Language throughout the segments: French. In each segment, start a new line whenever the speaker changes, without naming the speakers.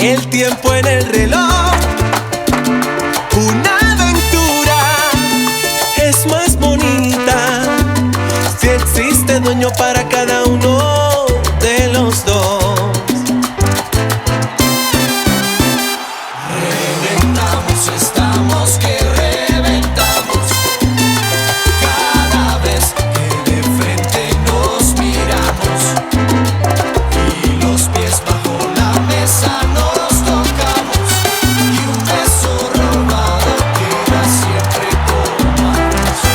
el tiempo en el reloj. Una aventura es más bonita si existe dueño para cada uno de los dos. Reventamos, estamos que reventamos. Cada vez que de frente nos miramos y los pies bajo la mesa nos tocamos y un beso robado queda siempre como antes.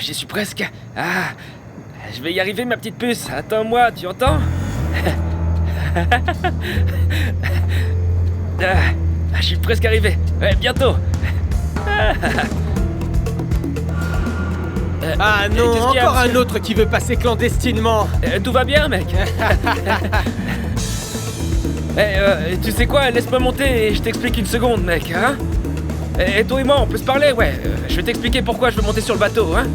J'y suis presque. Ah, je vais y arriver, ma petite puce. Attends-moi, tu entends? Je suis presque arrivé. Ouais, bientôt.
Ah non,
qu'est-ce qu'il y a,
encore un
monsieur
autre qui veut passer clandestinement.
Tout va bien, mec? Tu sais quoi? Laisse-moi monter et je t'explique une seconde, mec, hein? Et toi et moi, on peut se parler, ouais. Je vais t'expliquer pourquoi je veux monter sur le bateau, hein?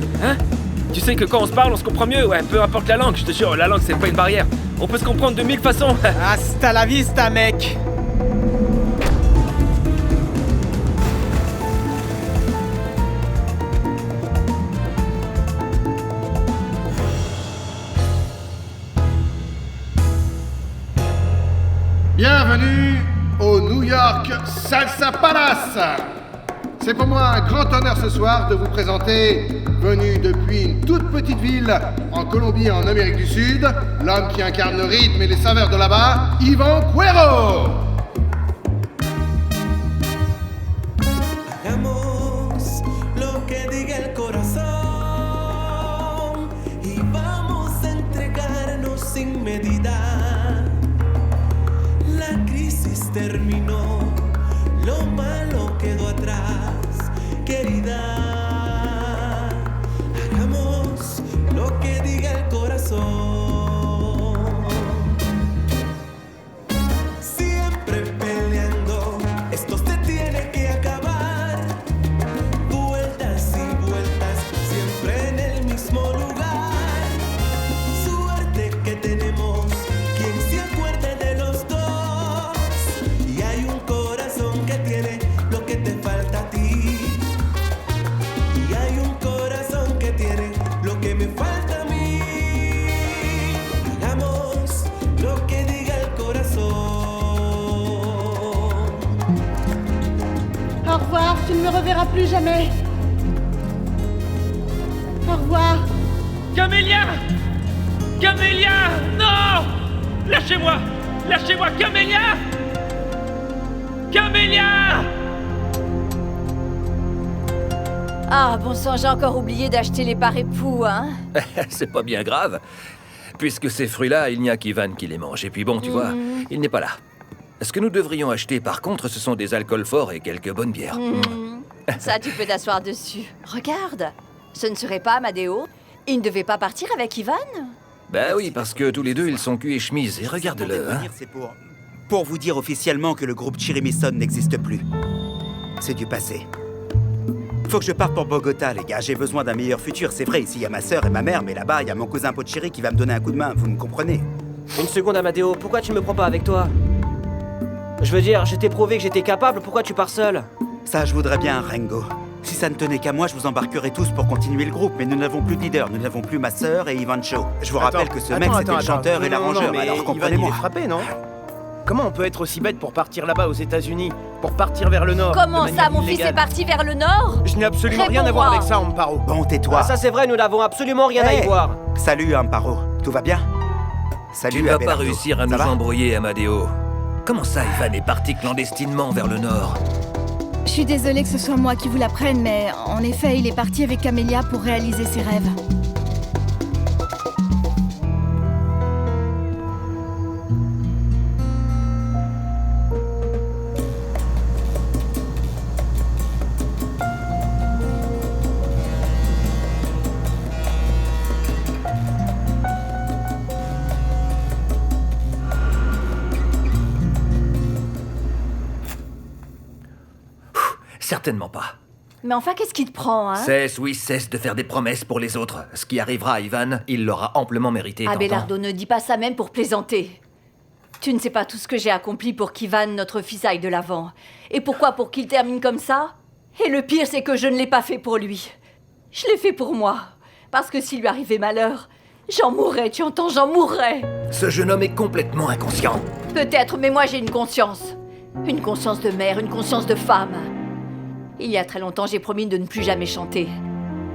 Tu sais que quand on se parle, on se comprend mieux, ouais. Peu importe la langue, je te jure, la langue, c'est pas une barrière. On peut se comprendre de 1000 façons.
Hasta la vista, mec.
Bienvenue au New York Salsa Palace. C'est pour moi un grand honneur ce soir de vous présenter, venu depuis une toute petite ville en Colombie et en Amérique du Sud, l'homme qui incarne le rythme et les saveurs de là-bas, Iván Cuero.
Hagamos lo que diga el corazón y vamos a entregarnos sin medida. La crisis terminó, lo malo quedó atrás, querida. Hagamos lo que diga el corazón. Siempre peleando, esto se tiene que acabar. Vueltas y vueltas, siempre en el mismo lugar. Suerte que tenemos, quien se acuerde de los dos. Y hay un corazón que tiene lo que te falta a ti. Y hay un corazón que tiene lo que me falta a mí. Hagamos lo que diga el corazón.
Au revoir, tu ne me reverras plus jamais. Au revoir.
Camélia! Camélia! Non! Lâchez-moi! Lâchez-moi, Camélia! Camélia!
Ah, bon sang, j'ai encore oublié d'acheter les par époux, hein?
C'est pas bien grave. Puisque ces fruits-là, il n'y a qu'Ivan qui les mange. Et puis bon, tu vois, il n'est pas là. Ce que nous devrions acheter, par contre, ce sont des alcools forts et quelques bonnes bières.
Ça, tu peux t'asseoir dessus. Regarde, ce ne serait pas Amadeo? Il ne devait pas partir avec Ivan?
Bah oui, parce que tous les deux, ils sont cul et chemise. Et regarde-le, hein.
C'est pour vous dire officiellement que le groupe Chirimison n'existe plus. C'est du passé. Faut que je parte pour Bogota, les gars. J'ai besoin d'un meilleur futur. C'est vrai, ici, il y a ma sœur et ma mère, mais là-bas, il y a mon cousin Pochiri qui va me donner un coup de main. Vous me comprenez?
Une seconde, Amadeo, pourquoi tu me prends pas avec toi? Je veux dire, je t'ai prouvé que j'étais capable, pourquoi tu pars seul?
Ça, je voudrais bien, Rengo. Si ça ne tenait qu'à moi, je vous embarquerai tous pour continuer le groupe, mais nous n'avons plus de leader, nous n'avons plus ma sœur et Ivan Cho. Je vous rappelle que ce mec, c'était le chanteur et l'arrangeur, alors comprenez-moi.
Il est frappé, non? Comment on peut être aussi bête pour partir là-bas aux États-Unis? Pour partir vers le nord?
Comment ça, mon fils est parti vers le nord?
Je n'ai absolument rien à voir avec ça, Amparo.
Bon, tais-toi.
Ah, ça c'est vrai, nous n'avons absolument rien à y voir.
Salut, Amparo. Tout va bien? Salut,
Tu ne vas pas
Abelardo.
réussir à
Ça
nous
va?
embrouiller, Amadeo. Comment ça, Ivan est parti clandestinement vers le nord?
Je suis désolée que ce soit moi qui vous l'apprenne, mais en effet, il est parti avec Camélia pour réaliser ses rêves.
Certainement pas.
Mais enfin, qu'est-ce qui te prend, hein?
Cesse de faire des promesses pour les autres. Ce qui arrivera à Ivan, il l'aura amplement mérité. t'entends?
Abelardo, ne dis pas ça même pour plaisanter. Tu ne sais pas tout ce que j'ai accompli pour qu'Ivan, notre fils, aille de l'avant. Et pourquoi? Pour qu'il termine comme ça? Et le pire, c'est que je ne l'ai pas fait pour lui. Je l'ai fait pour moi. Parce que s'il lui arrivait malheur, j'en mourrais, tu entends, j'en mourrais.
Ce jeune homme est complètement inconscient.
Peut-être, mais moi j'ai une conscience. Une conscience de mère, une conscience de femme. Il y a très longtemps, j'ai promis de ne plus jamais chanter.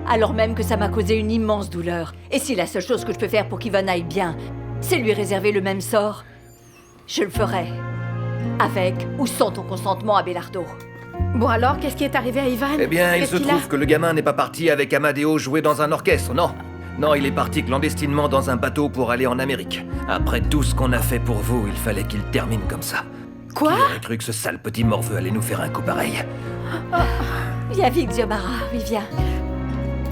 Alors même que ça m'a causé une immense douleur. Et si la seule chose que je peux faire pour qu'Ivan aille bien, c'est lui réserver le même sort, je le ferai. Avec ou sans ton consentement, Abelardo.
Bon alors, qu'est-ce qui est arrivé à Ivan?
Eh bien, il
Qu'est-ce
se
qu'il a?
trouve que le gamin n'est pas parti avec Amadeo jouer dans un orchestre, non. Non, il est parti clandestinement dans un bateau pour aller en Amérique. Après tout ce qu'on a fait pour vous, il fallait qu'il termine comme ça.
Quoi?
Qui aurait cru que ce sale petit morveux allait nous faire un coup pareil?
Viens vite, Xiomara, oui, viens.
Mais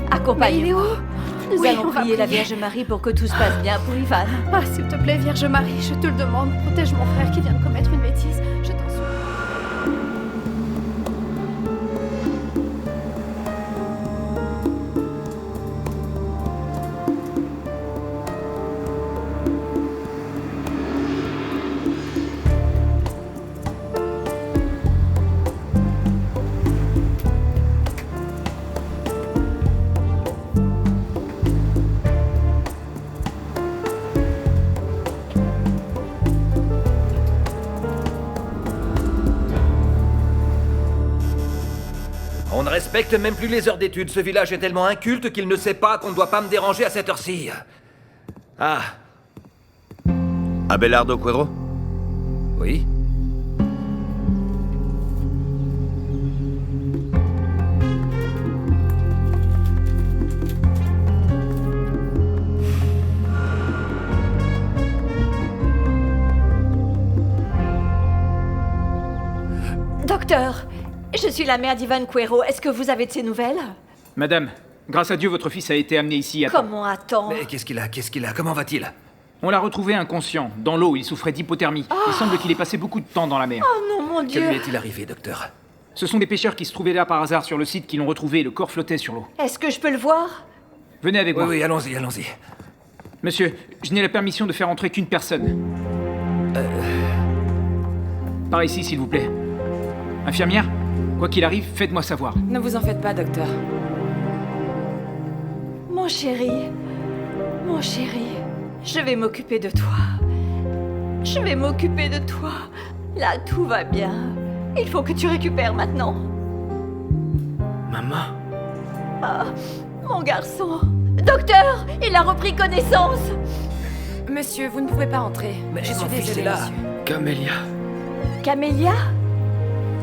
il est
Accompagne-moi.
où?
Nous
Oui,
allons
on va
prier la
prier.
Vierge Marie pour que tout se passe bien pour Ivan.
Ah, s'il te plaît, Vierge Marie, je te le demande, protège mon frère qui vient de commettre une bêtise. Je t'en supplie.
On ne respecte même plus les heures d'études. Ce village est tellement inculte qu'il ne sait pas qu'on ne doit pas me déranger à cette heure-ci. Ah,
Abelardo Cuero?
oui.
Docteur, je suis la mère d'Ivan Cuero. Est-ce que vous avez de ses nouvelles?
Madame, grâce à Dieu, votre fils a été amené ici à temps.
Comment attends?
Mais qu'est-ce qu'il a? Comment va-t-il?
On l'a retrouvé inconscient. Dans l'eau, il souffrait d'hypothermie. Il semble qu'il ait passé beaucoup de temps dans la mer.
Oh non, mon
Que
Dieu!
lui est-il arrivé, docteur?
Ce sont des pêcheurs qui se trouvaient là par hasard sur le site qui l'ont retrouvé. Le corps flottait sur l'eau.
Est-ce que je peux le voir?
Venez avec
Oui,
moi.
oui, allons-y, allons-y.
Monsieur, je n'ai la permission de faire entrer qu'une personne. Par ici, s'il vous plaît. Infirmière, quoi qu'il arrive, faites-moi savoir.
Ne vous en faites pas, docteur.
Mon chéri, je vais m'occuper de toi. Je vais m'occuper de toi. Là, tout va bien. Il faut que tu récupères maintenant.
Maman?
Ah, mon garçon. Docteur, il a repris connaissance.
Monsieur, vous ne pouvez pas entrer.
Mais
je suis
mon fils
désolée,
est là.
monsieur.
Camélia.
Camélia?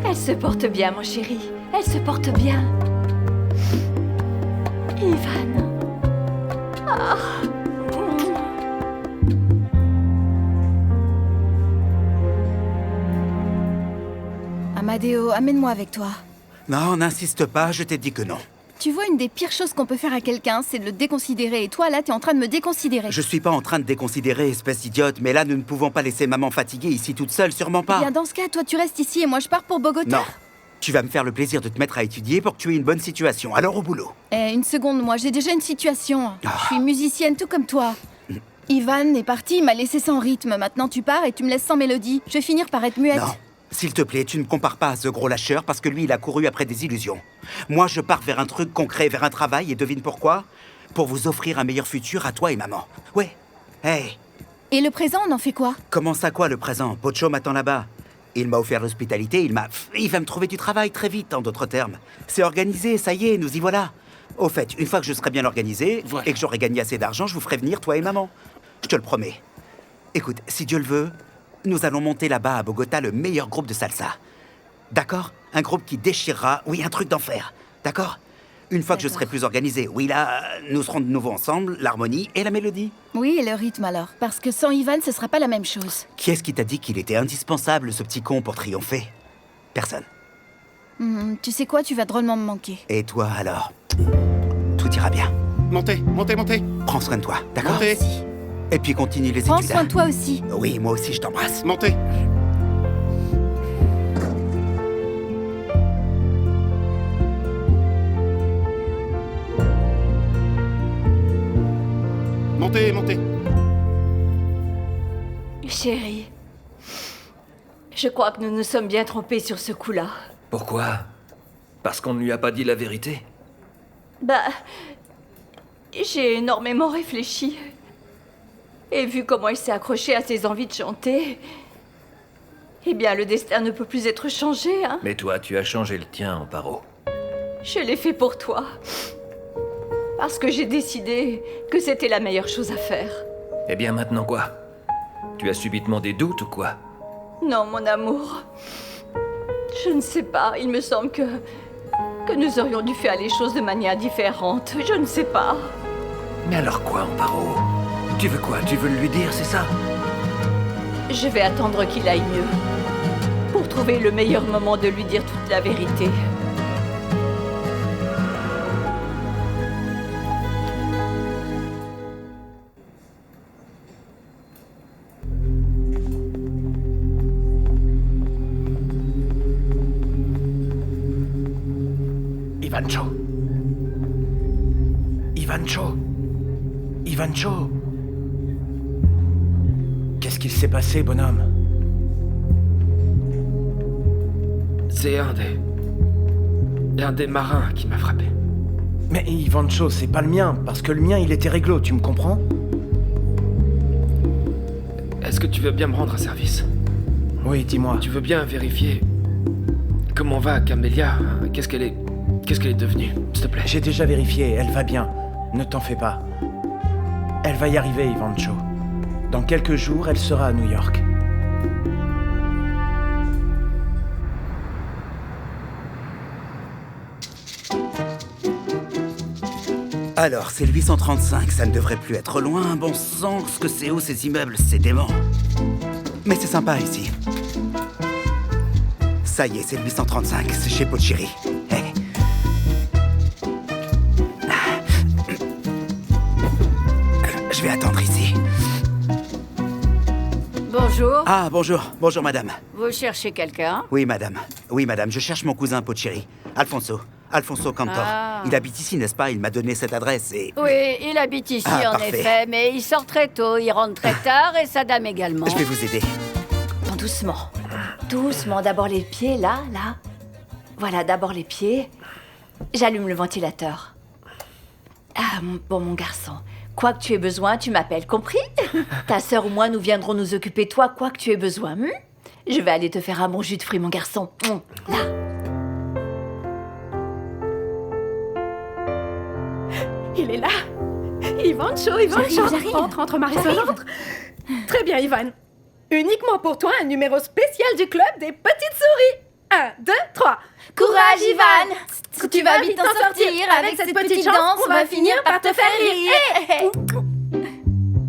Elle se porte bien, mon chéri. Elle se porte bien. Ivan. Ah.
Amadeo, amène-moi avec toi.
Non, n'insiste pas, je t'ai dit que non.
Tu vois, une des pires choses qu'on peut faire à quelqu'un, c'est de le déconsidérer. Et toi, là, t'es en train de me déconsidérer.
Je suis pas en train de déconsidérer, espèce d'idiote, mais là, nous ne pouvons pas laisser maman fatiguée ici toute seule, sûrement
Eh
pas.
bien, dans ce cas, toi, tu restes ici et moi, je pars pour Bogota.
Non. Tu vas me faire le plaisir de te mettre à étudier pour que tu aies une bonne situation. Alors au boulot.
Eh, une seconde, moi, j'ai déjà une situation. Je suis musicienne, tout comme toi. Ivan est parti, il m'a laissé sans rythme. Maintenant, tu pars et tu me laisses sans mélodie. Je vais finir par être muette.
Non. S'il te plaît, tu ne compares pas à ce gros lâcheur parce que lui, il a couru après des illusions. Moi, je pars vers un truc concret, vers un travail, et devine pourquoi? Pour vous offrir un meilleur futur à toi et maman. Ouais. Hey,
Et le présent, on en fait quoi?
comment ça quoi le présent? Pocho m'attend là-bas. Il m'a offert l'hospitalité, il va me trouver du travail très vite, en d'autres termes. C'est organisé, ça y est, nous y voilà. Au fait, une fois que je serai bien organisé
Voilà.
et que j'aurai gagné assez d'argent, je vous ferai venir, toi et maman. Je te le promets. Écoute, si Dieu le veut, nous allons monter là-bas à Bogota le meilleur groupe de salsa. D'accord? Un groupe qui déchirera, oui, un truc d'enfer. D'accord? Une fois que je serai plus organisé, oui, là, nous serons de nouveau ensemble, l'harmonie et la mélodie.
Oui, et le rythme alors. Parce que sans Ivan, ce sera pas la même chose.
Qui est-ce qui t'a dit qu'il était indispensable, ce petit con, pour triompher? Personne.
Tu sais quoi, tu vas drôlement me manquer.
Et toi, alors? Tout ira bien.
Montez, montez, montez.
Prends soin de toi, d'accord?
Montez,
Et puis continue les
Prends
études.
soin
hein.
de toi aussi.
Oui, moi aussi, je t'embrasse.
montez. montez, montez.
Chérie, je crois que nous nous sommes bien trompés sur ce coup-là.
Pourquoi? Parce qu'on ne lui a pas dit la vérité?
Bah, j'ai énormément réfléchi. Et vu comment il s'est accroché à ses envies de chanter, eh bien, le destin ne peut plus être changé, hein.
Mais toi, tu as changé le tien, Amparo.
Je l'ai fait pour toi. Parce que j'ai décidé que c'était la meilleure chose à faire.
Eh bien, maintenant quoi? Tu as subitement des doutes ou quoi?
Non, mon amour. Je ne sais pas. Il me semble que nous aurions dû faire les choses de manière différente. Je ne sais pas.
Mais alors quoi, Amparo? Tu veux quoi? Tu veux le lui dire, c'est ça?
Je vais attendre qu'il aille mieux. Pour trouver le meilleur moment de lui dire toute la vérité.
Ivancho. Ivancho. Ivancho. Qu'est-ce qu'il s'est passé, bonhomme? C'est un des marins qui m'a frappé. Mais Ivancho, c'est pas le mien, parce que le mien, il était réglo, tu me comprends? Est-ce que tu veux bien me rendre un service? Oui, dis-moi. Tu veux bien vérifier comment va Camélia? Qu'est-ce qu'elle est devenue, s'il te plaît? J'ai déjà vérifié, elle va bien. Ne t'en fais pas. Elle va y arriver, Ivancho. Dans quelques jours, elle sera à New York.
Alors, c'est le 835, ça ne devrait plus être loin. Bon sang, ce que c'est haut ces immeubles, c'est dément. Mais c'est sympa ici. Ça y est, c'est le 835, c'est chez Pochiri. Hey. Je vais attendre ici.
Bonjour.
Ah, bonjour. Bonjour, madame.
Vous cherchez quelqu'un?
Oui, madame. Oui, madame, je cherche mon cousin Pochiri. Alfonso Cantor.
Ah.
Il habite ici, n'est-ce pas? Il m'a donné cette adresse et...
Oui, il habite ici en
parfait.
effet, mais il sort très tôt, il rentre très tard et sa dame également.
Je vais vous aider.
Bon, doucement. Doucement. D'abord les pieds, là. Voilà, d'abord les pieds. J'allume le ventilateur. Ah, mon garçon. Quoi que tu aies besoin, tu m'appelles, compris? Ta sœur ou moi, nous viendrons nous occuper de toi, quoi que tu aies besoin. Je vais aller te faire un bon jus de fruits, mon garçon. Là.
Il est là. Ivancho.
J'arrive.
Entre, Marisol, entre. Très bien, Ivan. Uniquement pour toi, un numéro spécial du club des petites souris. 1, 2, 3.
Courage, Ivan!
Tu vas vite t'en sortir. Avec cette petite danse, on va finir par te faire rire.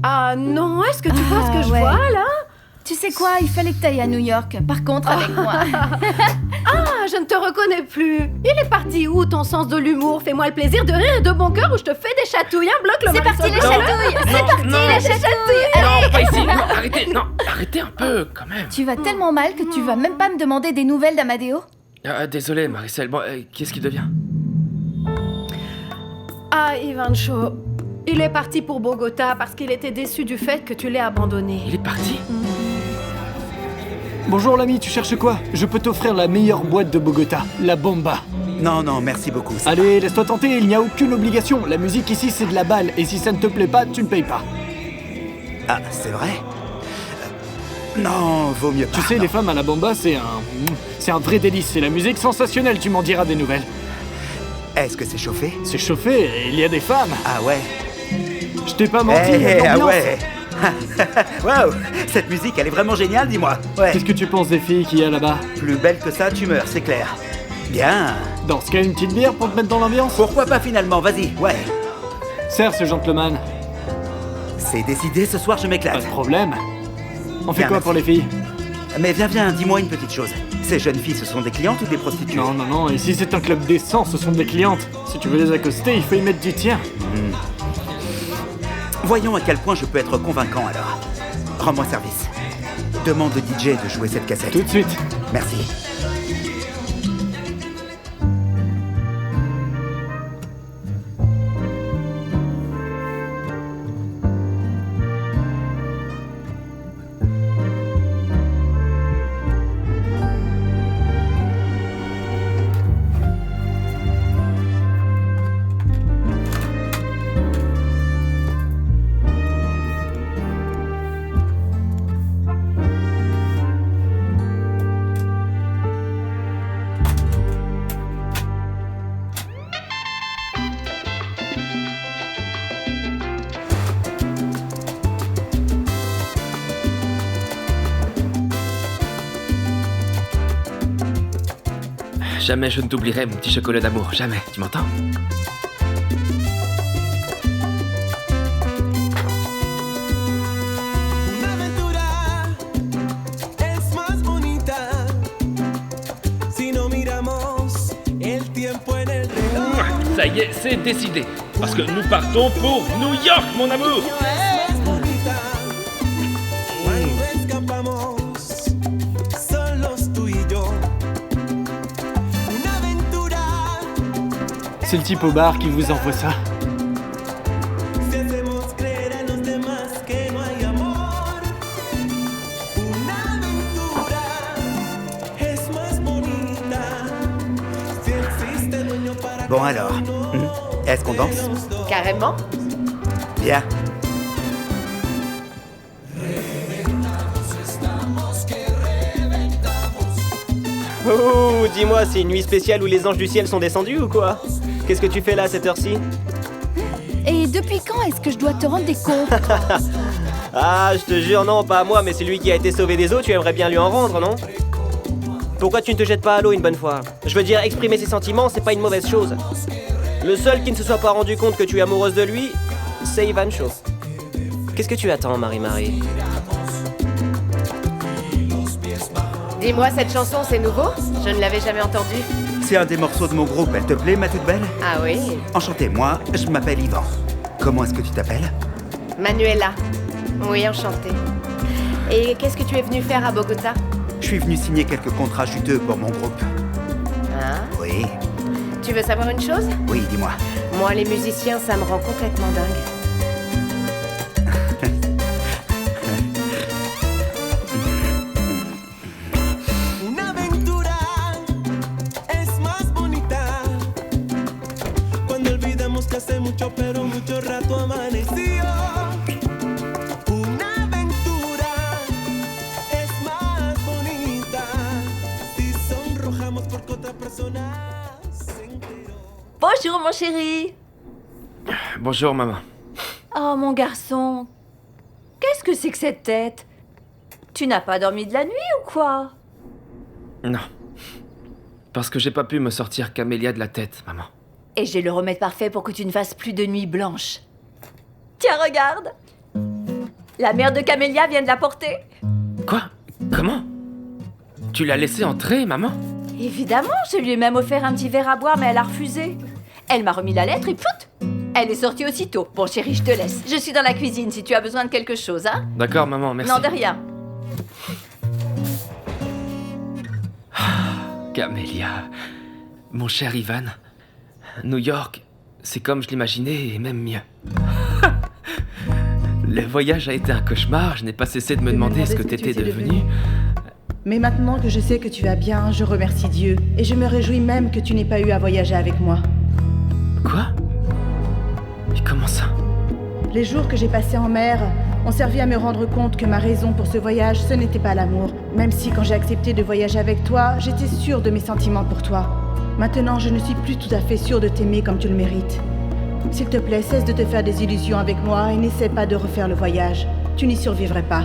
Ah non, est-ce que tu vois ce que je vois, là?
Tu sais quoi, il fallait que t'ailles à New York. Par contre, avec moi.
Ah, je ne te reconnais plus. Il est parti où, ton sens de l'humour? Fais-moi le plaisir de rire et de bon cœur ou je te fais des chatouilles. Un bloc, le
C'est parti, les
Marisol.
chatouilles! C'est parti, les chatouilles!
Non, pas ici. Arrêtez un peu, quand même.
Tu vas tellement mal que tu vas même pas me demander des nouvelles d'Amadeo?
Désolé, Maricel. Bon, qu'est-ce qui devient?
Ah, Ivancho. Il est parti pour Bogota parce qu'il était déçu du fait que tu l'aies abandonné.
Il est parti?
Bonjour l'ami, tu cherches quoi? Je peux t'offrir la meilleure boîte de Bogota, la Bomba.
Non, merci beaucoup.
Allez, laisse-toi tenter, il n'y a aucune obligation. La musique ici, c'est de la balle, et si ça ne te plaît pas, tu ne payes pas.
Ah, c'est vrai? Non, vaut mieux pas.
Tu sais,
non.
les femmes à la Bomba, c'est un vrai délice. C'est la musique sensationnelle, tu m'en diras des nouvelles.
Est-ce que c'est chauffé?
C'est chauffé, et il y a des femmes.
Ah ouais?
Je t'ai pas menti, il y a de
Ah
l'ambiance.
ouais. Waouh, cette musique, elle est vraiment géniale, dis-moi. Ouais.
Qu'est-ce que tu penses des filles qu'il y a là-bas?
Plus belle que ça, tu meurs, c'est clair. Bien.
Dans ce cas, une petite bière pour te mettre dans l'ambiance?
Pourquoi pas finalement, vas-y, ouais.
Serre ce gentleman.
C'est décidé, ce soir je
Pas
m'éclate.
de problème. On fait
Bien,
quoi
merci.
pour les filles?
Mais viens, dis-moi une petite chose. Ces jeunes filles, ce sont des clientes ou des prostituées?
Non, ici c'est un club décent, ce sont des clientes. Si tu veux les accoster, il faut y mettre du tien.
Voyons à quel point je peux être convaincant alors. Rends-moi service. Demande au DJ de jouer cette cassette.
Tout de suite.
Merci.
Jamais je ne t'oublierai, mon petit chocolat d'amour. Jamais, tu m'entends?
Una aventura es más bonita si no miramos el tiempo en el reloj.
Ça y est, c'est décidé. Parce que nous partons pour New York, mon amour.
Es bonita cuando escapamos solos tú y yo. Una aventura
C'est le type au bar qui vous envoie ça.
si hacemos creer a los demás que no hay amor. Una aventura es más bonita si existe dueño para
Bon alors, est-ce qu'on danse?
Carrément.
Bien.
Oh, dis-moi, c'est une nuit spéciale où les anges du ciel sont descendus ou quoi? Qu'est-ce que tu fais là à cette heure-ci?
Et depuis quand est-ce que je dois te rendre des comptes?
Ah, je te jure, non, pas à moi, mais celui qui a été sauvé des eaux, tu aimerais bien lui en rendre, non? Pourquoi tu ne te jettes pas à l'eau une bonne fois? Je veux dire, exprimer ses sentiments, c'est pas une mauvaise chose. Le seul qui ne se soit pas rendu compte que tu es amoureuse de lui, c'est Ivan Shaw. Qu'est-ce que tu attends, Marie-Marie?
Dis-moi, cette chanson, c'est nouveau? Je ne l'avais jamais entendue.
C'est un des morceaux de mon groupe, elle te plaît, ma toute belle?
Ah oui?
Enchanté, moi, je m'appelle Yvan. Comment est-ce que tu t'appelles?
Manuela. Oui, enchantée. Et qu'est-ce que tu es venu faire à Bogota?
Je suis venu signer quelques contrats juteux pour mon groupe.
Hein?
Oui,
Tu veux savoir une chose?
oui, dis-moi.
Moi, les musiciens, ça me rend complètement dingue.
Una aventura es más bonita cuando olvidamos que hace mucho pero mucho rato amaneció. Una aventura es más bonita si sonrojamos porque otra persona se enteró.
Bonjour, mon chéri.
Bonjour, maman.
Oh, mon garçon. Qu'est-ce que c'est que cette tête? Tu n'as pas dormi de la nuit ou quoi?
Non. Parce que j'ai pas pu me sortir Camélia de la tête, maman.
Et j'ai le remède parfait pour que tu ne fasses plus de nuit blanche. Tiens, regarde. La mère de Camélia vient de la porter.
Quoi? Comment? Tu l'as laissée entrer, maman?
Évidemment, je lui ai même offert un petit verre à boire, mais elle a refusé. Elle m'a remis la lettre et plout! Elle est sortie aussitôt. Bon, chérie, je te laisse. Je suis dans la cuisine si tu as besoin de quelque chose, hein?
D'accord, maman, merci.
Non, de rien.
Camélia. Mon cher Ivan. New York, c'est comme je l'imaginais et même mieux. Le voyage a été un cauchemar, je n'ai pas cessé de me demander ce que t'étais devenu.
Mais maintenant que je sais que tu vas bien, je remercie Dieu. Et je me réjouis même que tu n'aies pas eu à voyager avec moi.
Quoi? Mais comment ça?
Les jours que j'ai passés en mer ont servi à me rendre compte que ma raison pour ce voyage, ce n'était pas l'amour. Même si quand j'ai accepté de voyager avec toi, j'étais sûre de mes sentiments pour toi. Maintenant, je ne suis plus tout à fait sûre de t'aimer comme tu le mérites. S'il te plaît, cesse de te faire des illusions avec moi et n'essaie pas de refaire le voyage. Tu n'y survivrais pas.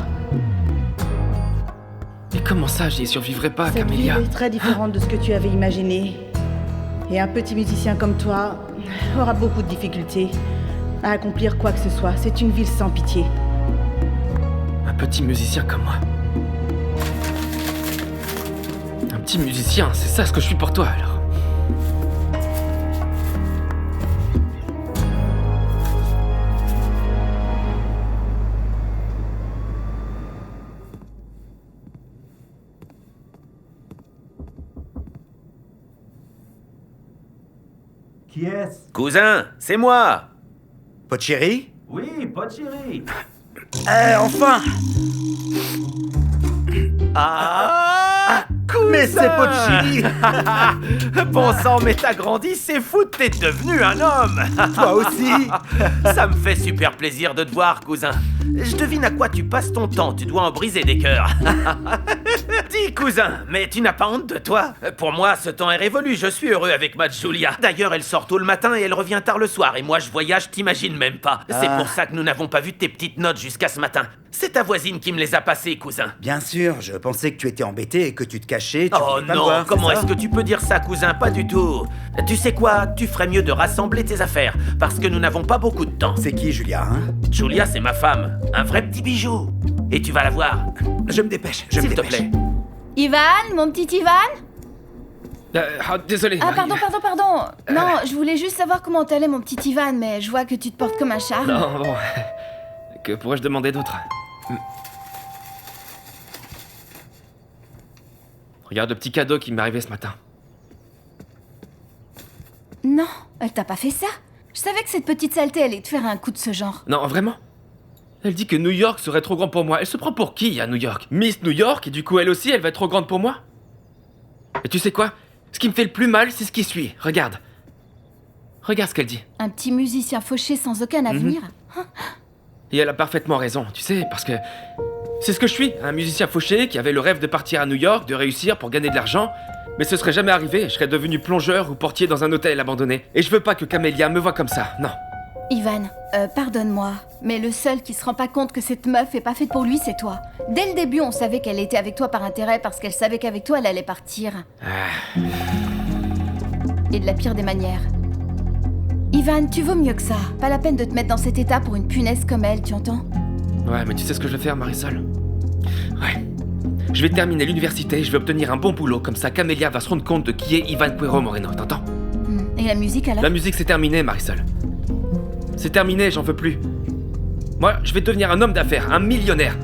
Mais comment ça, j'y survivrai pas,
Cette vie
Camélia?
est très différente de ce que tu avais imaginé. Et un petit musicien comme toi aura beaucoup de difficultés à accomplir quoi que ce soit. C'est une ville sans pitié.
Un petit musicien comme moi. Un petit musicien, c'est ça ce que je suis pour toi, alors.
Qui est-ce?
Cousin, c'est moi.
Pochiri?
Oui, Pochiri.
Enfin!
Ah,
Mais c'est Pochiri!
Bon sang, mais t'as grandi, c'est fou, t'es devenu un homme.
Toi aussi!
Ça me fait super plaisir de te voir, cousin. Je devine à quoi tu passes ton temps, tu dois en briser des cœurs. Dis, cousin, mais tu n'as pas honte de toi? Pour moi, ce temps est révolu, je suis heureux avec ma Julia. D'ailleurs, elle sort tôt le matin et elle revient tard le soir, et moi je voyage, t'imagines même pas. C'est pour ça que nous n'avons pas vu tes petites notes jusqu'à ce matin. C'est ta voisine qui me les a passés, cousin.
Bien sûr, je pensais que tu étais embêté et que tu te cachais. Tu
Oh
voulais pas me
non,
voir,
comment
c'est ça
est-ce que tu peux dire ça, cousin? Pas du tout. Tu sais quoi? Tu ferais mieux de rassembler tes affaires, parce que nous n'avons pas beaucoup de temps.
C'est qui, Julia, hein?
Julia, c'est ma femme. Un vrai petit bijou. Et tu vas la voir.
Je me dépêche, je me
S'il te
dépêche.
plaît.
Ivan, mon petit Ivan?
Désolé.
Ah,
Marie.
pardon. Non, je voulais juste savoir comment t'allais, mon petit Ivan, mais je vois que tu te portes comme un charme.
Non, bon. Que pourrais-je demander d'autre? Regarde le petit cadeau qui m'est arrivé ce matin.
Non, elle t'a pas fait ça. Je savais que cette petite saleté allait te faire un coup de ce genre.
Non, vraiment? Elle dit que New York serait trop grand pour moi. Elle se prend pour qui à New York? Miss New York, et du coup elle aussi, elle va être trop grande pour moi? Et tu sais quoi? Ce qui me fait le plus mal, c'est ce qui suit. Regarde. Regarde ce qu'elle dit.
Un petit musicien fauché sans aucun avenir.
Et elle a parfaitement raison, tu sais, parce que c'est ce que je suis, un musicien fauché qui avait le rêve de partir à New York, de réussir pour gagner de l'argent, mais ce serait jamais arrivé, je serais devenu plongeur ou portier dans un hôtel abandonné. Et je veux pas que Camélia me voie comme ça, non.
Ivan, pardonne-moi, mais le seul qui se rend pas compte que cette meuf est pas faite pour lui, c'est toi. Dès le début, on savait qu'elle était avec toi par intérêt parce qu'elle savait qu'avec toi, elle allait partir. Et de la pire des manières. Ivan, tu vaux mieux que ça. Pas la peine de te mettre dans cet état pour une punaise comme elle, tu entends?
Ouais, mais tu sais ce que je vais faire, Marisol? Ouais. Je vais terminer l'université, je vais obtenir un bon boulot, comme ça Camélia va se rendre compte de qui est Ivan Cuero Moreno, t'entends?
Et la musique alors?
La musique, c'est terminé, Marisol. C'est terminé, j'en veux plus. Moi, je vais devenir un homme d'affaires, un millionnaire.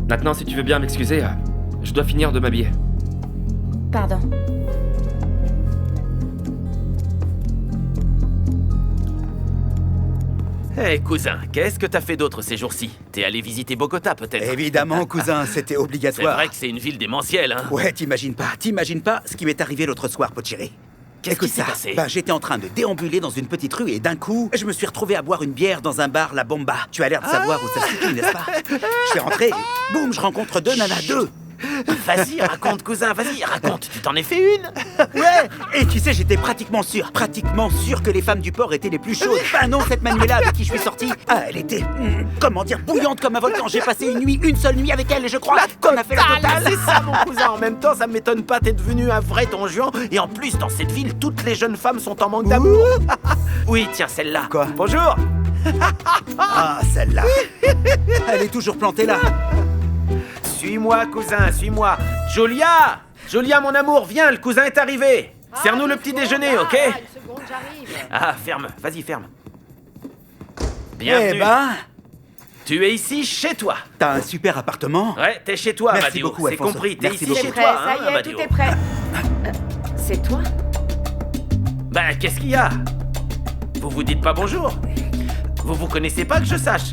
Maintenant, si tu veux bien m'excuser, je dois finir de m'habiller.
Pardon.
Hé, cousin, qu'est-ce que t'as fait d'autre ces jours-ci? T'es allé visiter Bogota, peut-être?
Évidemment, cousin, c'était
C'est
obligatoire.
vrai que c'est une ville démentielle, hein?
Ouais, t'imagines pas ce qui m'est arrivé l'autre soir, Pochiri.
Qu'est-ce qui
Écoute
s'est
ça,
passé?
j'étais en train de déambuler dans une petite rue et d'un coup, je me suis retrouvé à boire une bière dans un bar La Bomba. Tu as l'air de savoir où ça se situe, n'est-ce pas? Je suis rentré, boum, je rencontre deux nanas, deux.
Vas-y, raconte, cousin, vas-y, raconte. Tu t'en es fait une?
Ouais, et tu sais, j'étais pratiquement sûr que les femmes du port étaient les plus chaudes. Ben non, cette Manuela avec qui je suis sorti, elle était, comment dire, bouillante comme un volcan. J'ai passé une seule nuit avec elle et je crois qu'on a fait la totale.
C'est ça, mon cousin. En même temps, ça m'étonne pas, t'es devenu un vrai Don Juan. Et en plus, dans cette ville, toutes les jeunes femmes sont en manque d'amour. Oui, tiens, celle-là.
Quoi?
Bonjour.
Ah, celle-là. Elle est toujours plantée là.
Suis-moi, cousin, suis-moi. Julia! Julia, mon amour, viens, le cousin est arrivé. Sers-nous le petit déjeuner, ok?
Une seconde, j'arrive.
Ah, ferme, vas-y, ferme. Bienvenue.
Eh ben,
Tu es ici chez toi.
t'as un super appartement.
Ouais, t'es chez toi,
Merci
Amadio.
beaucoup,
C'est
Alfonso.
compris, t'es
Merci
ici
beaucoup.
chez
C'est prêt,
toi,
ça y est,
Amadio.
tout est prêt. C'est toi?
Ben, qu'est-ce qu'il y a? Vous vous dites pas bonjour? Vous vous connaissez pas que je sache?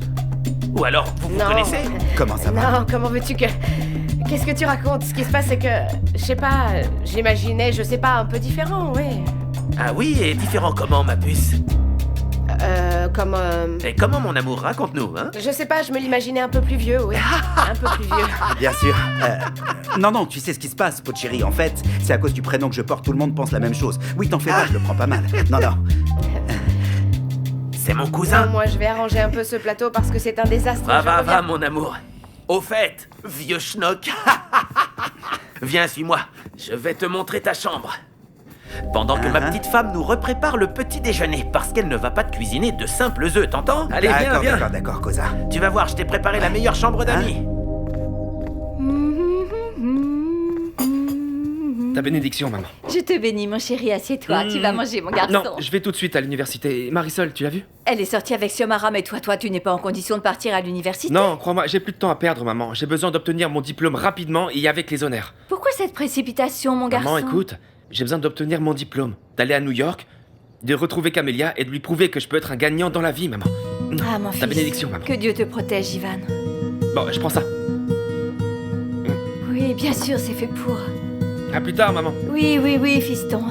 Ou alors, vous vous
Non.
connaissez?
Comment ça va?
Non, comment veux-tu que... Qu'est-ce que tu racontes? Ce qui se passe, c'est que... Je sais pas, j'imaginais, je sais pas, un peu différent, ouais.
Ah oui, et différent comment, ma puce?
Comme...
Et comment, mon amour? Raconte-nous, hein?
Je sais pas, je me l'imaginais un peu plus vieux, oui. Un peu plus vieux.
Bien sûr. Non, tu sais ce qui se passe, Pochiri. En fait, c'est à cause du prénom que je porte, tout le monde pense la même chose. Oui, t'en fais pas, je le prends pas mal. Non.
C'est mon cousin.
Non, moi, je vais arranger un peu ce plateau parce que c'est un désastre.
Va,
Je
va,
reviens.
mon amour. Au fait, vieux schnock. Viens, suis-moi. Je vais te montrer ta chambre. Pendant que ma petite femme nous reprépare le petit déjeuner, parce qu'elle ne va pas te cuisiner de simples œufs, t'entends? Allez, viens.
D'accord, cousin.
Tu vas voir, je t'ai préparé la meilleure chambre d'amis.
Ta bénédiction, maman.
Je te bénis, mon chéri, assieds-toi. Tu vas manger, mon garçon.
Non, je vais tout de suite à l'université. Marisol, tu l'as vu?
Elle est sortie avec Xiomara, mais toi, tu n'es pas en condition de partir à l'université.
Non, crois-moi, j'ai plus de temps à perdre, maman. J'ai besoin d'obtenir mon diplôme rapidement et avec les honneurs.
Pourquoi cette précipitation, mon garçon?
Maman, écoute, j'ai besoin d'obtenir mon diplôme, d'aller à New York, de retrouver Camélia et de lui prouver que je peux être un gagnant dans la vie, maman.
Ah, mon fils.
Ta bénédiction, maman.
Que Dieu te protège, Ivan.
Bon, je prends ça.
Oui, bien sûr, c'est fait pour.
À plus tard, maman.
Oui, fiston.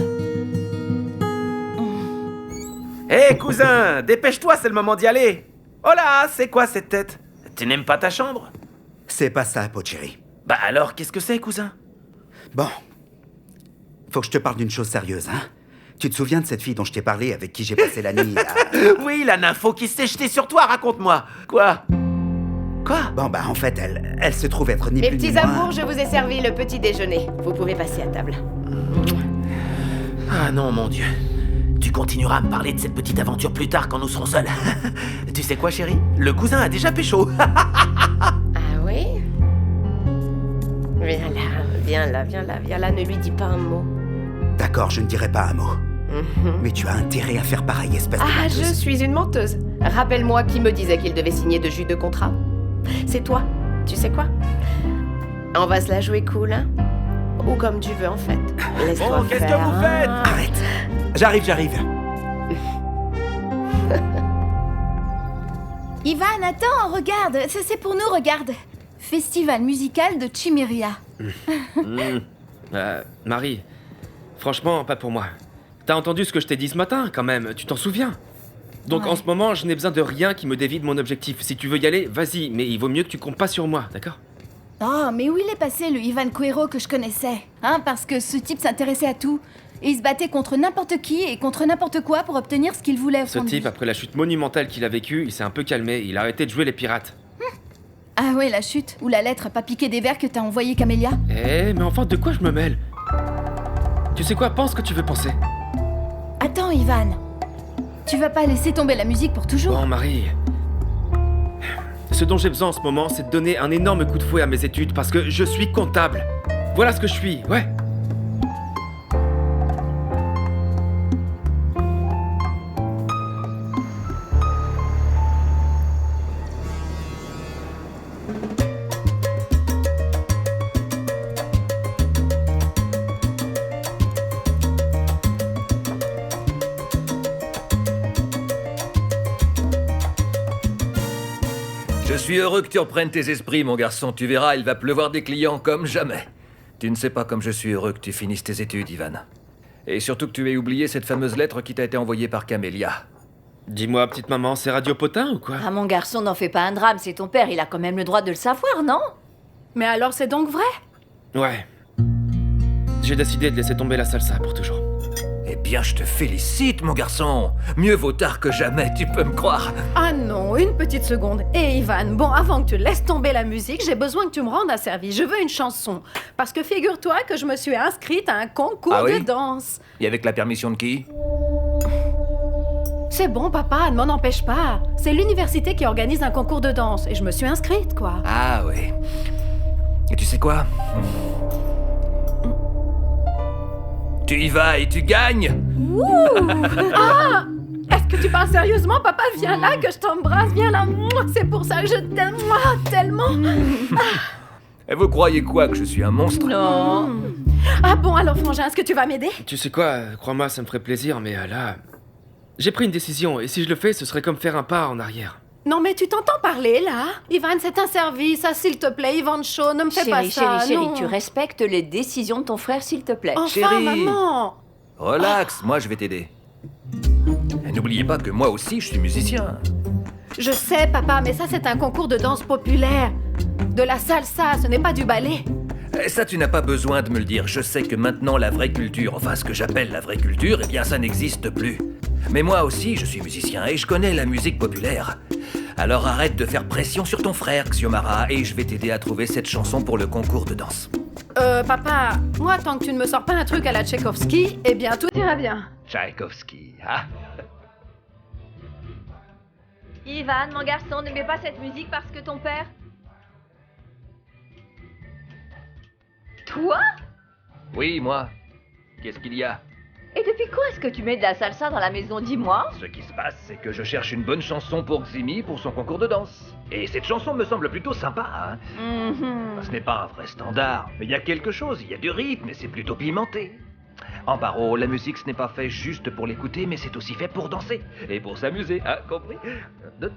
Hé, cousin, dépêche-toi, c'est le moment d'y aller. Oh là, c'est quoi cette tête? Tu n'aimes pas ta chambre?
C'est pas ça, Pochiri.
Bah alors, qu'est-ce que c'est, cousin?
Bon. Faut que je te parle d'une chose sérieuse, hein. Tu te souviens de cette fille dont je t'ai parlé, avec qui j'ai passé la nuit
Oui, la nympho qui s'est jetée sur toi, raconte-moi. Quoi?
Bon, bah, en fait, elle se trouve être ni
Mes
plus ni
petits
moins...
amours, je vous ai servi le petit déjeuner. Vous pouvez passer à table.
Ah non, mon Dieu. Tu continueras à me parler de cette petite aventure plus tard quand nous serons seuls. Tu sais quoi, chérie? Le cousin a déjà pécho.
Ah oui? Viens là, ne lui dis pas un mot.
D'accord, je ne dirai pas un mot. Mais tu as intérêt à faire pareil, espèce de menteuse.
Je suis une menteuse. Rappelle-moi qui me disait qu'il devait signer de jus de contrat. C'est toi. Tu sais quoi? On va se la jouer cool, hein? Ou comme tu veux, en fait. Laisse-toi
Bon, qu'est-ce que
faire,
vous faites?
hein.
Arrête. J'arrive.
Ivan, attends, regarde, c'est pour nous, regarde. Festival musical de Chimeria.
Marie, franchement, pas pour moi. T'as entendu ce que je t'ai dit ce matin, quand même, tu t'en souviens? Donc
Ouais.
en ce moment, je n'ai besoin de rien qui me dévie de mon objectif. Si tu veux y aller, vas-y, mais il vaut mieux que tu comptes pas sur moi, d'accord?
Oh, mais où il est passé, le Ivan Cuero que je connaissais? Hein, parce que ce type s'intéressait à tout. Et il se battait contre n'importe qui et contre n'importe quoi pour obtenir ce qu'il voulait au
Ce
fond de
type,
lui.
après la chute monumentale qu'il a vécue, il s'est un peu calmé, il a arrêté de jouer les pirates.
Ah ouais, la chute, ou la lettre pas piquée des vers que t'as envoyé Camélia.
Eh, mais enfin, de quoi je me mêle? Tu sais quoi, pense ce que tu veux penser.
Attends, Ivan. Tu vas pas laisser tomber la musique pour toujours?
Bon, Marie... Ce dont j'ai besoin en ce moment, c'est de donner un énorme coup de fouet à mes études parce que je suis comptable. Voilà ce que je suis, ouais.
Je suis heureux que tu reprennes tes esprits, mon garçon. Tu verras, il va pleuvoir des clients comme jamais. Tu ne sais pas comme je suis heureux que tu finisses tes études, Ivan. Et surtout que tu aies oublié cette fameuse lettre qui t'a été envoyée par Camélia.
Dis-moi, petite maman, c'est Radio Potin ou quoi?
Ah, mon garçon, n'en fais pas un drame, c'est ton père, il a quand même le droit de le savoir, non?
Mais alors c'est donc vrai?
Ouais. J'ai décidé de laisser tomber la salsa pour toujours.
Eh bien, je te félicite, mon garçon. Mieux vaut tard que jamais, tu peux me croire.
Ah non, une petite seconde. Et Ivan, bon, avant que tu laisses tomber la musique, j'ai besoin que tu me rendes un service. Je veux une chanson. Parce que figure-toi que je me suis inscrite à un concours
Ah oui?
de danse.
Et avec la permission de qui?
C'est bon, papa, ne m'en empêche pas. C'est l'université qui organise un concours de danse. Et je me suis inscrite, quoi.
Ah oui. Et tu sais quoi? Tu y vas et tu gagnes.
Ouh. Ah! Est-ce que tu parles sérieusement, papa? Viens là, que je t'embrasse. Viens là. C'est pour ça que je t'aime tellement.
Et vous croyez quoi, que je suis un monstre?
Non.
Ah bon, alors frangin, est-ce que tu vas m'aider?
Tu sais quoi, crois-moi, ça me ferait plaisir, mais là... J'ai pris une décision, et si je le fais, ce serait comme faire un pas en arrière.
Non mais tu t'entends parler, là? Ivan, c'est un service, ah, s'il te plaît, Ivan Shaw, ne me fais pas ça,
Chérie,
non.
tu respectes les décisions de ton frère, s'il te plaît.
Enfin,
Chérie.
maman.
Relax, moi je vais t'aider. Et n'oubliez pas que moi aussi, je suis musicien.
Je sais, papa, mais ça, c'est un concours de danse populaire. De la salsa, ce n'est pas du ballet.
Et ça, tu n'as pas besoin de me le dire. Je sais que maintenant, la vraie culture, enfin ce que j'appelle la vraie culture, eh bien ça n'existe plus. Mais moi aussi, je suis musicien et je connais la musique populaire. Alors arrête de faire pression sur ton frère, Xiomara, et je vais t'aider à trouver cette chanson pour le concours de danse.
Papa, moi, tant que tu ne me sors pas un truc à la Tchaïkovski, eh bien, tout ira bien.
Tchaïkovski, hein?
Ivan, mon garçon, ne mets pas cette musique parce que ton père... Toi?
Oui, moi. Qu'est-ce qu'il y a?
Et depuis quand est-ce que tu mets de la salsa dans la maison, dis-moi?
Ce qui se passe, c'est que je cherche une bonne chanson pour Ximi pour son concours de danse. Et cette chanson me semble plutôt sympa, hein? Ce n'est pas un vrai standard, mais il y a quelque chose, il y a du rythme et c'est plutôt pimenté. En paro, la musique, ce n'est pas fait juste pour l'écouter, mais c'est aussi fait pour danser et pour s'amuser, hein, compris? Mais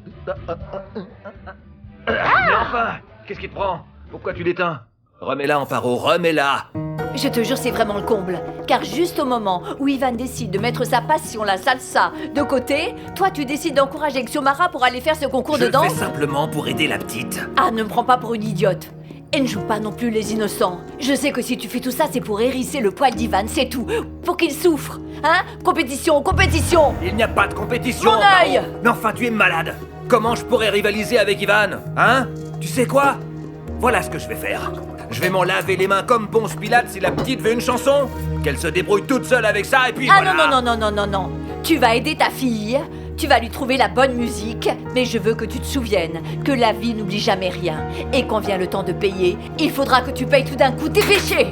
enfin, qu'est-ce qui te prend? Pourquoi tu l'éteins? Remets-la en paro, remets-la!
Je te jure, c'est vraiment le comble. Car juste au moment où Ivan décide de mettre sa passion, la salsa, de côté, toi tu décides d'encourager Xiomara pour aller faire ce concours de danse.
Je le fais simplement pour aider la petite.
Ah, ne me prends pas pour une idiote. Et ne joue pas non plus les innocents. Je sais que si tu fais tout ça, c'est pour hérisser le poil d'Ivan, c'est tout. Pour qu'il souffre. Hein? Compétition, compétition!
Il n'y a pas de compétition.
Mon œil!
Maro. Mais enfin, tu es malade. Comment je pourrais rivaliser avec Ivan? Hein? Tu sais quoi? Voilà ce que je vais faire. Je vais m'en laver les mains comme Ponce Pilate si la petite veut une chanson. Qu'elle se débrouille toute seule avec ça et puis
Ah
voilà.
non. Tu vas aider ta fille, tu vas lui trouver la bonne musique, mais je veux que tu te souviennes que la vie n'oublie jamais rien. Et quand vient le temps de payer, il faudra que tu payes tout d'un coup tes péchés.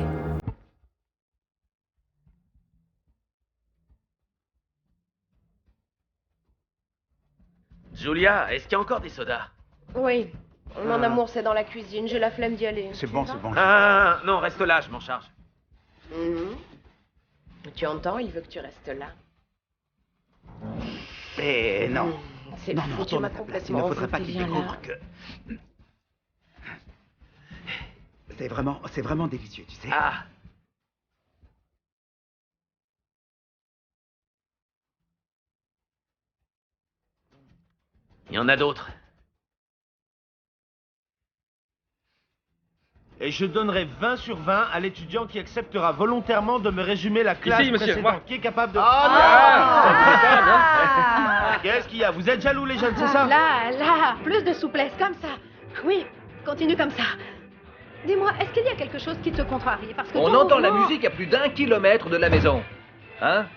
Julia, est-ce qu'il y a encore des sodas?
Oui. Mon amour, c'est dans la cuisine. J'ai la flemme d'y aller.
C'est bon, c'est bon.
Ah, non, reste là, je m'en charge.
Tu entends? Il veut que tu restes là.
Eh non.
C'est
non,
fou,
non,
tu
retourne
m'as
à ta place. Il
complètement
ne faudrait pas
envoûté,
qu'il
viens là.
découvre que... C'est vraiment délicieux, tu sais.
Ah. Il y en a d'autres.
Et je donnerai 20 sur 20 à l'étudiant qui acceptera volontairement de me résumer la classe
Ici, monsieur,
précédente.
moi.
Qui est capable de...
Ah.
Qu'est-ce qu'il y a? Vous êtes jaloux, les jeunes, c'est ça?
Là, plus de souplesse, comme ça. Oui, continue comme ça. Dis-moi, est-ce qu'il y a quelque chose qui te contrarie? Parce que
On
ton
entend la
mouvement-
musique à plus d'1 kilomètre de la maison. Hein?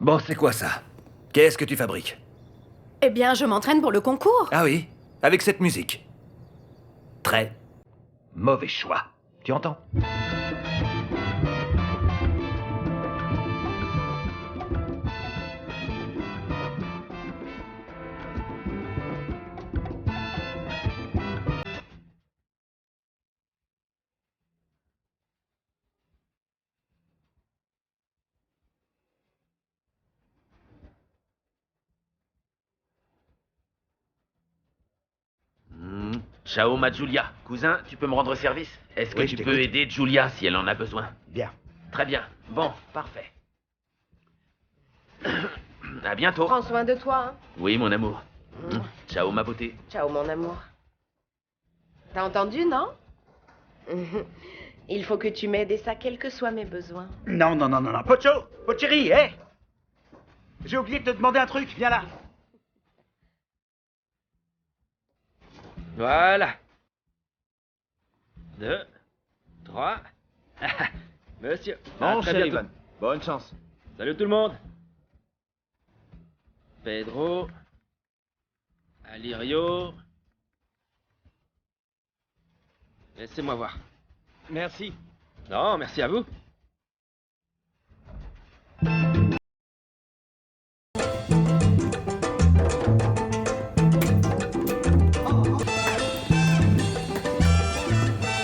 Bon, c'est quoi ça? Qu'est-ce que tu fabriques?
Eh bien, je m'entraîne pour le concours.
Ah oui, avec cette musique. Très mauvais choix. Tu entends?
Ciao, ma Julia. Cousin, tu peux me rendre service? Est-ce que
Oui,
tu
je
peux
t'écoute.
aider Julia si elle en a besoin?
Bien.
Très bien. Bon, parfait. À bientôt.
Prends soin de toi, hein.
Oui, mon amour. Ciao, ma beauté.
Ciao, mon amour. T'as entendu, non? Il faut que tu m'aides et ça, quels que soient mes besoins.
Non. Pocho! Pocheri, hé! J'ai oublié de te demander un truc, viens là.
Voilà. 2, 3. Monsieur.
Bon,
À très
cher
bientôt.
Ivan. Bonne chance.
Salut tout le monde. Pedro. Alirio. Laissez-moi voir.
Merci.
Non, merci à vous.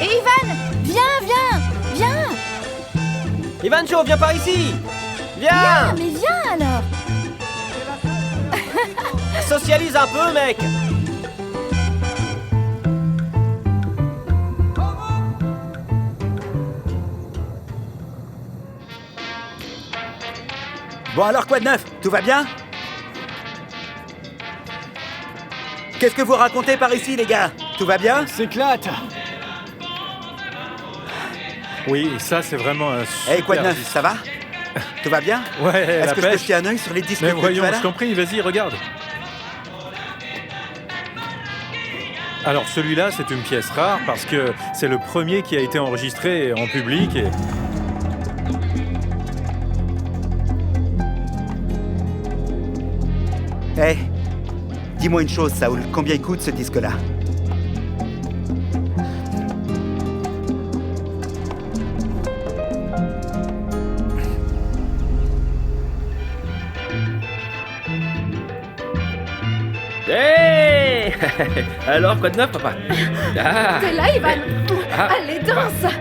Et Ivan, viens.
Ivancho, viens par ici! Viens!
Viens, mais viens alors.
Socialise un peu, mec!
Bon alors, quoi de neuf? Tout va bien? Qu'est-ce que vous racontez par ici, les gars? Tout va bien?
S'éclate.
Oui, ça c'est vraiment un super
Eh, quoi de neuf?
disque.
Ça va? Tout va bien?
Ouais,
Est-ce
la
que je peux
pêche.
jeter un œil sur les disques
Mais
que
voyons,
tu as là?
je t'en prie, vas-y, regarde. Alors celui-là, c'est une pièce rare parce que c'est le premier qui a été enregistré en public et...
Eh, dis-moi une chose, Saoul, combien il coûte ce disque-là?
Hey. Alors, quoi de neuf, papa? Ah.
T'es là, Ivan.
Ah.
Allez, danse.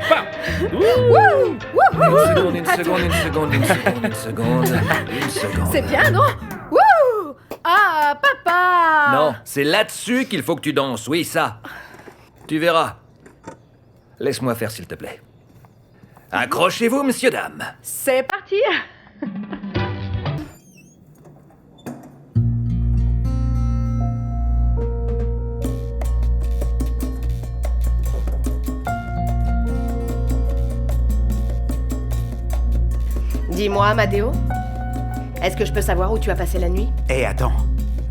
Wouh.
Wouhou.
Une seconde.
C'est bien, non? Wouh. Ah, papa.
Non, c'est là-dessus qu'il faut que tu danses, oui, ça. Tu verras. Laisse-moi faire, s'il te plaît. Accrochez-vous, messieurs, dames.
C'est parti.
Dis-moi, Amadeo, est-ce que je peux savoir où tu as passé la nuit?
Eh, attends.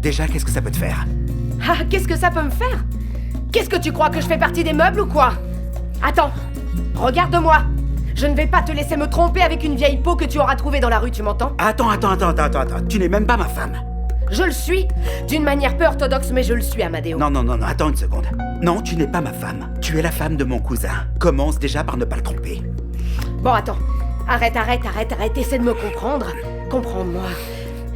Déjà, qu'est-ce que ça peut te faire?
Ah, qu'est-ce que ça peut me faire? Qu'est-ce que tu crois, que je fais partie des meubles ou quoi? Attends, regarde-moi. Je ne vais pas te laisser me tromper avec une vieille peau que tu auras trouvée dans la rue, tu m'entends?
Attends. Tu n'es même pas ma femme.
Je le suis, d'une manière peu orthodoxe, mais je le suis, Amadeo.
Non, attends une seconde. Non, tu n'es pas ma femme. Tu es la femme de mon cousin. Commence déjà par ne pas le tromper.
Bon, attends. Arrête, essaie de me comprendre. Comprends-moi.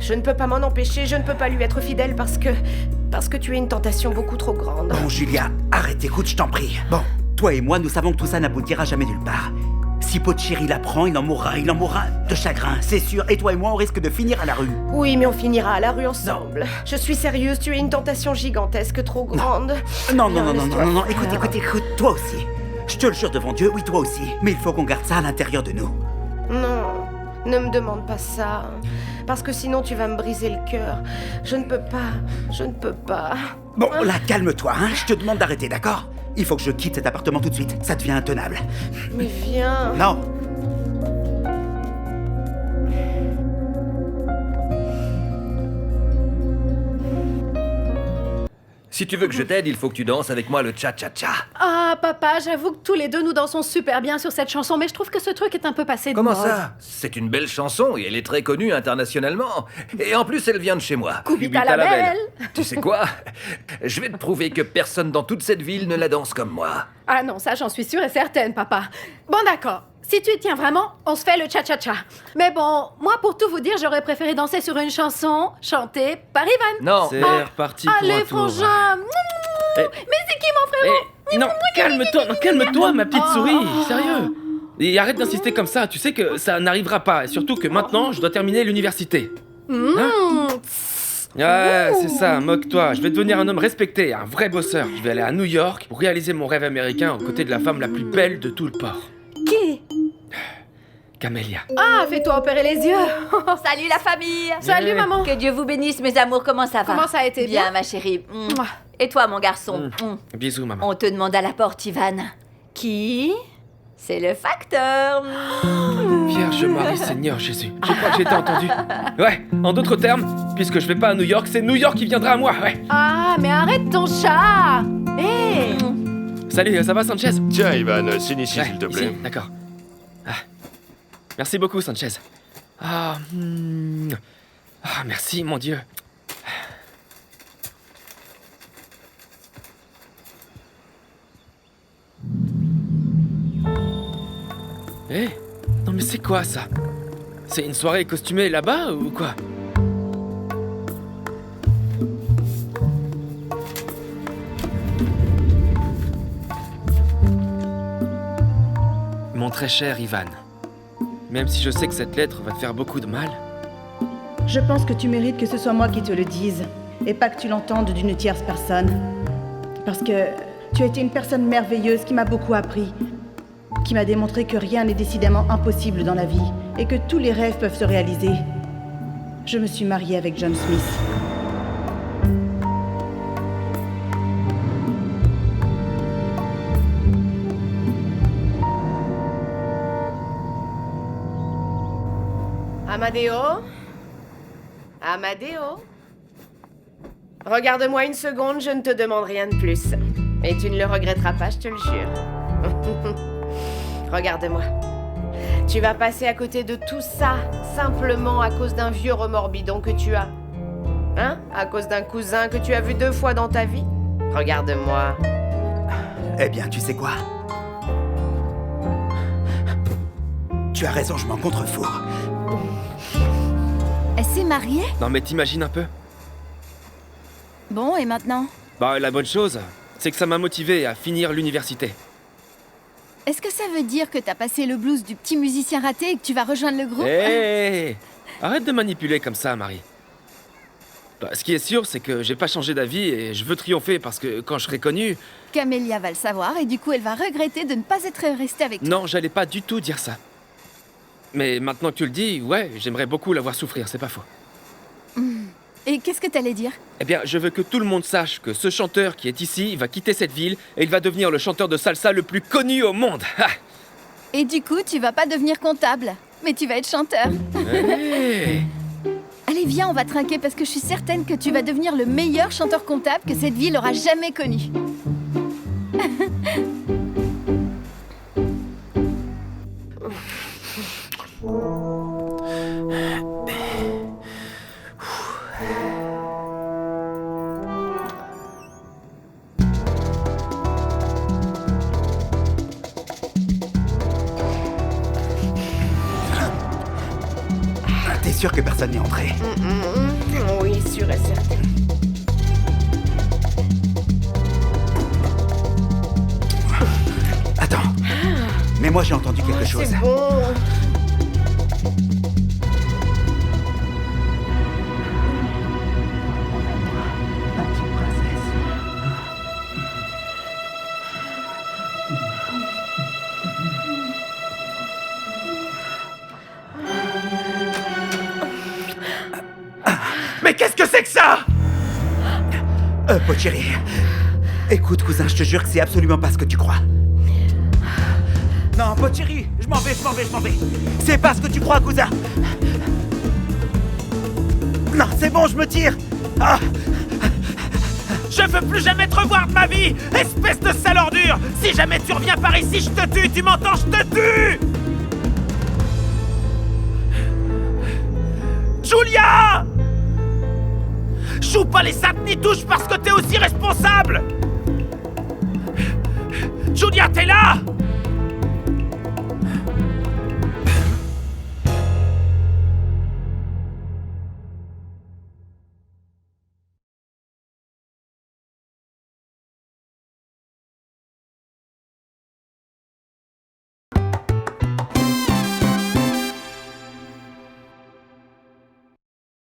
Je ne peux pas m'en empêcher, je ne peux pas lui être fidèle parce que tu es une tentation beaucoup trop grande.
Bon, Julia, arrête, écoute, je t'en prie. Bon, toi et moi, nous savons que tout ça n'aboutira jamais nulle part. Si Pochiri l'apprend, il en mourra de chagrin, c'est sûr. Et toi et moi, on risque de finir à la rue.
Oui, mais on finira à la rue ensemble. Non. Je suis sérieuse, tu es une tentation gigantesque, trop grande.
Non, écoute, toi aussi. Je te le jure devant Dieu, oui, toi aussi. Mais il faut qu'on garde ça à l'intérieur de nous.
Non, ne me demande pas ça. Parce que sinon, tu vas me briser le cœur. Je ne peux pas.
Bon, là, calme-toi, hein. Je te demande d'arrêter, d'accord? Il faut que je quitte cet appartement tout de suite. Ça devient intenable.
Mais viens.
Non.
Si tu veux que je t'aide, il faut que tu danses avec moi le cha-cha-cha.
Ah, papa, j'avoue que tous les deux nous dansons super bien sur cette chanson, mais je trouve que ce truc est un peu passé de
Comment
mode.
ça? C'est une belle chanson et elle est très connue internationalement. Et en plus, elle vient de chez moi.
Kubita la belle.
Tu sais quoi? Je vais te prouver que personne dans toute cette ville ne la danse comme moi.
Ah non, ça j'en suis sûre et certaine, papa. Bon, d'accord. Si tu y tiens vraiment, on se fait le cha-cha-cha. Mais bon, moi, pour tout vous dire, j'aurais préféré danser sur une chanson chantée par Ivan.
Non.
C'est reparti pour
allez,
un tour.
frangin. Mais c'est qui, mon frérot?
Non, calme-toi, ma petite souris, sérieux. Et arrête d'insister comme ça, tu sais que ça n'arrivera pas. Et surtout que maintenant, je dois terminer l'université. Hein? Ouais, c'est ça, moque-toi. Je vais devenir un homme respecté, un vrai bosseur. Je vais aller à New York pour réaliser mon rêve américain aux côtés de la femme la plus belle de tout le port.
Qui?
Camélia.
Ah, fais-toi opérer les yeux.
Salut la famille.
Salut maman.
Que Dieu vous bénisse mes amours, comment ça va?
Comment ça a été?
Bien ma chérie. Et toi mon garçon?
Bisous maman.
On te demande à la porte, Ivan. Qui? C'est le facteur.
Vierge Marie, Seigneur Jésus. Je crois que j'ai été entendu. Ouais, en d'autres termes, puisque je vais pas à New York, c'est New York qui viendra à moi, ouais.
Ah, mais arrête ton chat. Hé.
Salut, ça va Sanchez?
Tiens Ivan, signe ici s'il te plaît.
Ici, d'accord. Merci beaucoup Sanchez. Merci mon Dieu. Non mais c'est quoi ça? C'est une soirée costumée là-bas ou quoi? Mon très cher Ivan, même si je sais que cette lettre va te faire beaucoup de mal...
Je pense que tu mérites que ce soit moi qui te le dise, et pas que tu l'entendes d'une tierce personne. Parce que tu as été une personne merveilleuse qui m'a beaucoup appris, qui m'a démontré que rien n'est décidément impossible dans la vie, et que tous les rêves peuvent se réaliser. Je me suis mariée avec John Smith.
Amadeo? Regarde-moi une seconde, je ne te demande rien de plus. Et tu ne le regretteras pas, je te le jure. Regarde-moi. Tu vas passer à côté de tout ça, simplement à cause d'un vieux remords bidon que tu as. Hein? À cause d'un cousin que tu as vu 2 fois dans ta vie? Regarde-moi.
Eh bien, tu sais quoi? Tu as raison, je m'en contrefous.
Elle s'est mariée?
Non mais t'imagines un peu?
Bon, et maintenant?
Bah la bonne chose, c'est que ça m'a motivé à finir l'université.
Est-ce que ça veut dire que t'as passé le blues du petit musicien raté et que tu vas rejoindre le groupe?
Hé Arrête de manipuler comme ça, Marie. Bah, ce qui est sûr, c'est que j'ai pas changé d'avis et je veux triompher parce que quand je serai connu...
Camélia va le savoir et du coup elle va regretter de ne pas être restée avec toi.
Non, j'allais pas du tout dire ça. Mais maintenant que tu le dis, ouais, j'aimerais beaucoup la voir souffrir, c'est pas faux.
Et qu'est-ce que t'allais dire?
Eh bien, je veux que tout le monde sache que ce chanteur qui est ici va quitter cette ville et il va devenir le chanteur de salsa le plus connu au monde.
Et du coup, tu vas pas devenir comptable? Mais tu vas être chanteur.
Hey.
Allez, viens, on va trinquer parce que je suis certaine que tu vas devenir le meilleur chanteur comptable que cette ville aura jamais connu.
T'es sûr que personne n'est entré?
Oui, sûr et certain.
Attends. Mais moi j'ai entendu quelque chose.
C'est bon.
Mais qu'est-ce que c'est que ça?
Pochiri. Écoute, cousin, je te jure que c'est absolument pas ce que tu crois. Non, Pochiri, je m'en vais. C'est pas ce que tu crois, cousin. Non, c'est bon, je me tire. Ah.
Je veux plus jamais te revoir de ma vie, espèce de sale ordure. Si jamais tu reviens par ici, je te tue, tu m'entends, je te tue. Julia! Joue pas les saintes ni touche parce que t'es aussi responsable. Julia, t'es là?